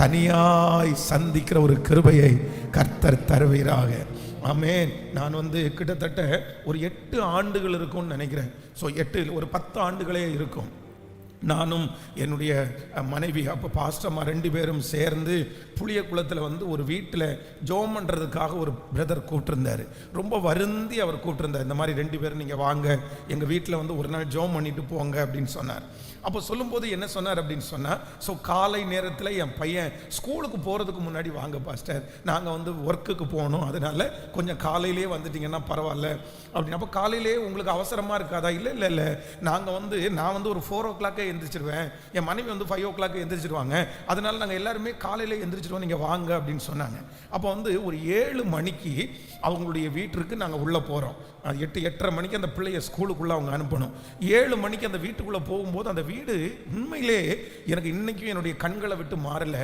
தனியாய் சந்திக்கிற ஒரு கிருபையை கர்த்தர் தருவீராக. ஆமென். நான் கிட்டத்தட்ட ஒரு 8 ஆண்டுகள் இருக்கும்னு நினைக்கிறேன். ஸோ 8 ஒரு 10 ஆண்டுகளே இருக்கும். நானும் என்னுடைய மனைவி, அப்போ பாஸ்டர்மா 2 பேரும் சேர்ந்து புளியக்குளத்தில் ஒரு வீட்டில் ஜோம் பண்ணுறதுக்காக ஒரு பிரதர் கூப்பிட்டுருந்தார். ரொம்ப வருந்தி அவர் கூப்பிட்டுருந்தார். இந்த மாதிரி 2 பேரும் நீங்கள் வாங்க, எங்கள் வீட்டில் ஒரு நாள் ஜோம் பண்ணிட்டு போங்க அப்படின்னு சொன்னார். அப்போ சொல்லும்போது என்ன சொன்னார் அப்படின்னு சொன்னால், ஸோ காலை நேரத்தில் என் பையன் ஸ்கூலுக்கு போகிறதுக்கு முன்னாடி வாங்க பாஸ்டர், நாங்கள் ஒர்க்குக்கு போகணும், அதனால் கொஞ்சம் காலையிலே வந்துட்டிங்கன்னா பரவாயில்ல அப்படின்னு. அப்போ காலையிலே உங்களுக்கு அவசரமாக இருக்காதா? இல்லை இல்லை இல்லை, நாங்கள் நான் ஒரு 4 o'clock எந்திரிச்சிருவேன், என் மனைவி 5 o'clock எந்திரிச்சிருவாங்க, அதனால நாங்கள் எல்லாருமே காலையில் எந்திரிச்சிருவோம், நீங்கள் வாங்க அப்படின்னு சொன்னாங்க. அப்போ ஒரு 7 மணிக்கு அவங்களுடைய வீட்டிற்கு நாங்கள் உள்ளே போகிறோம். 8-8:30 மணிக்கு அந்த பிள்ளைய ஸ்கூலுக்குள்ளே அவங்க அனுப்பணும். 7 மணிக்கு அந்த வீட்டுக்குள்ளே போகும்போது அந்த வீடு உண்மையிலே எனக்கு இன்னைக்கும் என்னுடைய கண்களை விட்டு மாறல.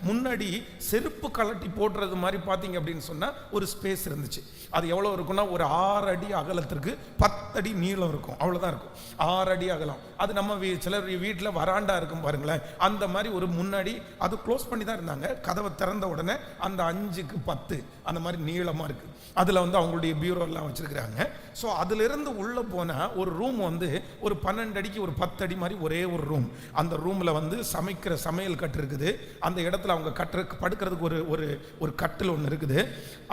முன்னாடி செருப்பு கலட்டி போடுறது மாதிரி பார்த்தீங்க அப்படின்னு சொன்னால் ஒரு ஸ்பேஸ் இருந்துச்சு. அது எவ்வளோ இருக்குன்னா, ஒரு 6 அடி அகலத்திற்கு 10 அடி நீளம் இருக்கும், அவ்வளோதான் இருக்கும். 6 அடி அகலம். அது நம்ம சிலர் வீட்டில் வராண்டா இருக்கும் பாருங்களேன், அந்த மாதிரி ஒரு முன்னாடி அது க்ளோஸ் பண்ணி தான் இருந்தாங்க. கதவை திறந்த உடனே அந்த 5க்கு 10 அந்த மாதிரி நீளமாக இருக்குது. அதில் அவங்களுடைய பியூரோலாம் வச்சுருக்கிறாங்க. ஸோ அதிலிருந்து உள்ளே போனால் ஒரு ரூம் ஒரு 12 அடிக்கு ஒரு 10 அடி மாதிரி ஒரே ஒரு ரூம். அந்த ரூமில் சமைக்கிற சமையல் கட்டு இருக்குது. அந்த இடத்துல அவங்க படுக்கிறதுக்கு ஒரு கட்டில் ஒன்று இருக்குது.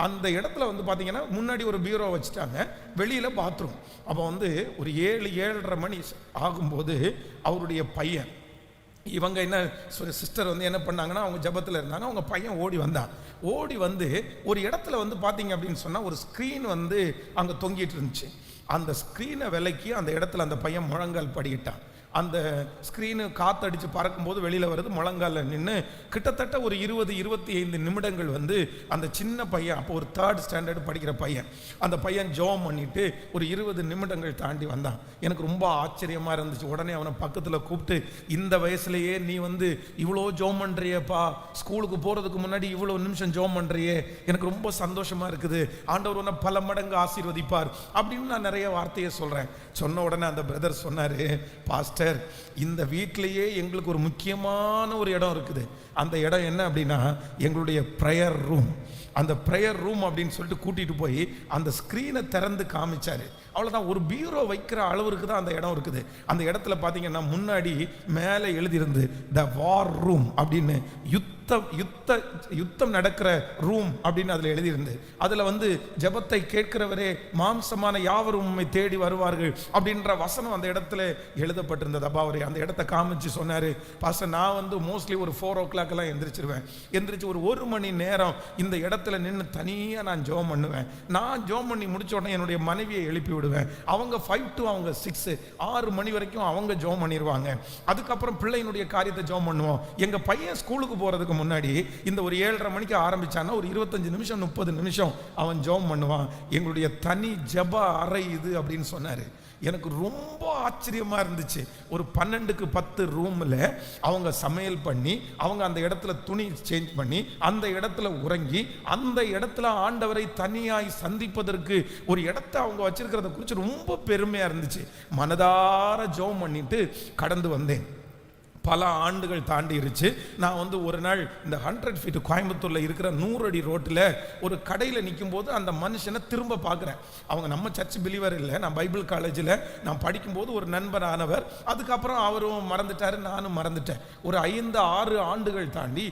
அந்த இடத்துல பார்த்தீங்கன்னா முன்னாடி ஒரு பியூரோ வச்சுட்டாங்க, வெளியில் பாத்ரூம். அப்போ ஒரு 7-7:30 மணி ஆகும்போது அவருடைய பையன், இவங்க என்ன சிஸ்டர் என்ன பண்ணாங்கன்னா, அவங்க ஜபத்தில் இருந்தாங்க, அவங்க பையன் ஓடி வந்தான். ஓடி ஒரு இடத்துல பார்த்தீங்க அப்படின்னு சொன்னால் ஒரு ஸ்க்ரீன் அங்கே தொங்கிட்டு இருந்துச்சு. அந்த ஸ்க்ரீனை விலைக்கு அந்த இடத்துல அந்த பையன் முழங்கால் படிக்கிட்டான். அந்த ஸ்க்ரீனு காற்றடிச்சு பறக்கும்போது வெளியில் வருது, முழங்காலில் நின்று கிட்டத்தட்ட ஒரு 20-25 நிமிடங்கள் அந்த சின்ன பையன், அப்போ ஒரு 3rd ஸ்டாண்டர்டு படிக்கிற பையன், அந்த பையன் ஜோம் பண்ணிட்டு ஒரு 20 நிமிடங்கள் தாண்டி வந்தான். எனக்கு ரொம்ப ஆச்சரியமாக இருந்துச்சு. உடனே அவனை பக்கத்தில் கூப்பிட்டு, இந்த வயசுலேயே நீ இவ்வளோ ஜோம் பண்ணுறியப்பா, ஸ்கூலுக்கு போகிறதுக்கு முன்னாடி இவ்வளோ நிமிஷம் ஜோம் பண்ணுறியே, எனக்கு ரொம்ப சந்தோஷமாக இருக்குது, ஆண்டவர் உன்னை பல மடங்கு ஆசீர்வதிப்பார் அப்படின்னு நான் நிறைய வார்த்தையை சொல்கிறேன். சொன்ன உடனே அந்த பிரதர் சொன்னார், பாஸ்டர், இந்த வீட்டிலேயே எங்களுக்கு ஒரு முக்கியமான ஒரு இடம் இருக்குது. அந்த இடம் என்ன அப்படின்னா எங்களுடைய ப்ரேயர் ரூம். அந்த ப்ரேயர் ரூம் அப்படின்னு சொல்லிட்டு கூட்டிகிட்டு போய் அந்த ஸ்க்ரீனை திறந்து காமிச்சாரு. அவ்வளோதான், ஒரு பீரோ வைக்கிற அளவுக்கு தான் அந்த இடம் இருக்குது. அந்த இடத்துல பார்த்தீங்கன்னா முன்னாடி மேலே எழுதியிருந்து த வார் ரூம் அப்படின்னு, யுத்தம் நடக்கிற ரூம் அப்படின்னு அதில் எழுதியிருந்து, அதில் ஜெபத்தை கேட்கிறவரே மாம்சமான யாவரும் உம்மை தேடி வருவார்கள் அப்படின்ற வசனம் அந்த இடத்துல எழுதப்பட்டிருந்தது. அப்பா அவர் அந்த இடத்த காமிச்சு சொன்னார், பாஸ்டர் நான் மோஸ்ட்லி ஒரு 4 o'clock எந்திரிச்சிருவேன், எந்திரிச்சு ஒரு 1 மணி நேரம் இந்த இடத்துல நின்று தனியாக நான் ஜெபம் பண்ணுவேன். நான் ஜெபம் பண்ணி முடிச்ச உடனே என்னுடைய மனைவியை எழுப்பி விடுவேன். அவங்க 5 to 6 மணி வரைக்கும் அவங்க ஜெபம் பண்ணிடுவாங்க. அதுக்கப்புறம் பிள்ளையினுடைய காரியத்தை ஜெபம் பண்ணுவோம். எங்கள் பையன் ஸ்கூலுக்கு போகிறதுக்கு முன்னாடி இந்த ஒரு 7:30 மணிக்கு ஆரம்பிச்சான்னா ஒரு 25 நிமிஷம் 30 நிமிஷம் அவன் ஜெபம் பண்ணுவான். எங்களுடைய தனி ஜெப அறை இது அப்படின்னு சொன்னார். எனக்கு ரொம்ப ஆச்சரியமா இருந்துச்சு. ஒரு 12க்கு 10 ரூம்ல அவங்க சமையல் பண்ணி, அவங்க அந்த இடத்துல துணி சேஞ்ச் பண்ணி, அந்த இடத்துல உறங்கி, அந்த இடத்துல ஆண்டவரை தனியாய் சந்திப்பதற்கு ஒரு இடத்தை அவங்க வச்சிருக்கிறத குறித்து ரொம்ப பெருமையா இருந்துச்சு. மனதார ஜெபம் பண்ணிட்டு கடந்து வந்தேன். பல ஆண்டுகள் தாண்டிருச்சு. நான் ஒரு நாள் இந்த 100 feet கோயம்புத்தூரில் இருக்கிற 100 அடி ரோட்டில் ஒரு கடையில் நிற்கும் போது அந்த மனுஷனை திரும்ப பார்க்குறேன். அவங்க நம்ம சர்ச் பிலீவர் இல்லை, நான் பைபிள் காலேஜில் நான் படிக்கும்போது ஒரு நண்பர் ஆனவர். அதுக்கப்புறம் அவரும் மறந்துட்டார், நானும் மறந்துட்டேன். ஒரு 5-6 ஆண்டுகள் தாண்டி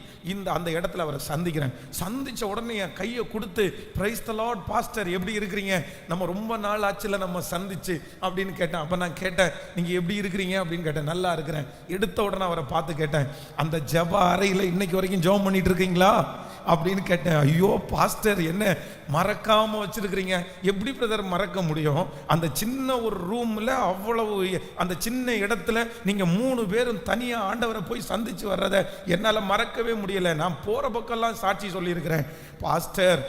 அந்த இடத்துல அவரை சந்திக்கிறேன். சந்தித்த உடனே என் கையை கொடுத்து, பிரைஸ் தி லார்ட் பாஸ்டர், எப்படி இருக்கிறீங்க, நம்ம ரொம்ப நாள் ஆச்சுல நம்ம சந்திச்சு அப்படின்னு கேட்டேன். அப்போ நான் கேட்டேன், நீங்கள் எப்படி இருக்கிறீங்க அப்படின்னு கேட்டேன். நல்லா இருக்கிறேன். எடுத்த உடனே அவரை பார்த்து கேட்டேன், அந்த ஜெப அறையில் இன்னைக்கு வரைக்கும் ஜெபம் பண்ணிட்டு இருக்கீங்களா அப்படின்னு கேட்டேன். ஐயோ பாஸ்டர், என்ன மறக்காம வச்சிருக்கிறீங்க? எப்படி பிரதர் மறக்க முடியும்? அந்த சின்ன ஒரு ரூம்ல அவ்வளவு, அந்த சின்ன இடத்துல நீங்க 3 பேரும் தனியா ஆண்டவரை போய் சந்திச்சு வர்றதை என்னால மறக்கவே முடியல. நான் போற பக்கம்லாம் சாட்சி சொல்லியிருக்கிறேன். பாஸ்டர்,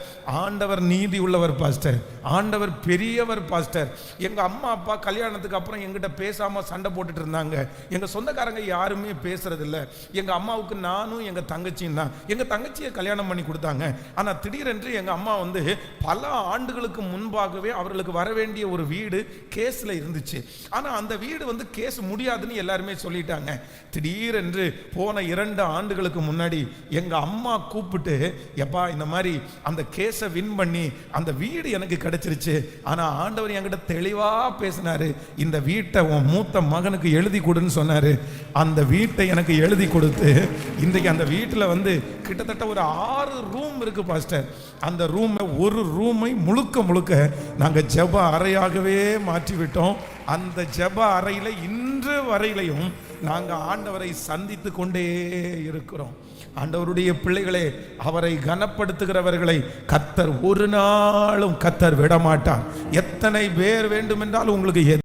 ஆண்டவர் நீதி உள்ளவர் பாஸ்டர், ஆண்டவர் பெரியவர் பாஸ்டர். எங்க அம்மா அப்பா கல்யாணத்துக்கு அப்புறம் எங்கிட்ட பேசாம சண்டை போட்டுட்டு இருந்தாங்க. எங்க சொந்தக்காரங்க யாருமே பேசுறது இல்லை. எங்க அம்மாவுக்கு நானும் எங்க தங்கச்சியும் தான். எங்க தங்கச்சியை கல்யாணம் கல்யாணம் பண்ணி கொடுத்தாங்க. ஆனால் திடீரென்று எங்கள் அம்மா வந்து பல ஆண்டுகளுக்கு முன்பாகவே அவர்களுக்கு வர வேண்டிய ஒரு வீடு கேஸில் இருந்துச்சு. ஆனால் அந்த வீடு வந்து கேஸ் முடியாதுன்னு எல்லாருமே சொல்லிட்டாங்க. திடீரென்று போன 2 ஆண்டுகளுக்கு முன்னாடி எங்கள் அம்மா கூப்பிட்டு, எப்பா இந்த மாதிரி அந்த கேஸை வின் பண்ணி அந்த வீடு எனக்கு கிடைச்சிருச்சு, ஆனால் ஆண்டவர் என்கிட்ட தெளிவாக பேசினாரு, இந்த வீட்டை உன் மூத்த மகனுக்கு எழுதி கொடுன்னு சொன்னாரு. அந்த வீட்டை எனக்கு எழுதி கொடுத்து இன்றைக்கு அந்த வீட்டில் வந்து கிட்டத்தட்ட ஒரு 6 ரூம் இருக்கு பாஸ்டர். அந்த ஒரு ரூமை முழுக்க நாங்கள் ஜெப அறையாகவே மாற்றி விட்டோம். அந்த ஜெப அறையில் இன்று வரையிலையும் நாங்கள் ஆண்டவரை சந்தித்து கொண்டே இருக்கிறோம். ஆண்டவருடைய பிள்ளைகளே, அவரை கனப்படுத்துகிறவர்களை கர்த்தர் ஒரு நாளும் விடமாட்டார். எத்தனை பேர் வேண்டுமென்றால் உங்களுக்கு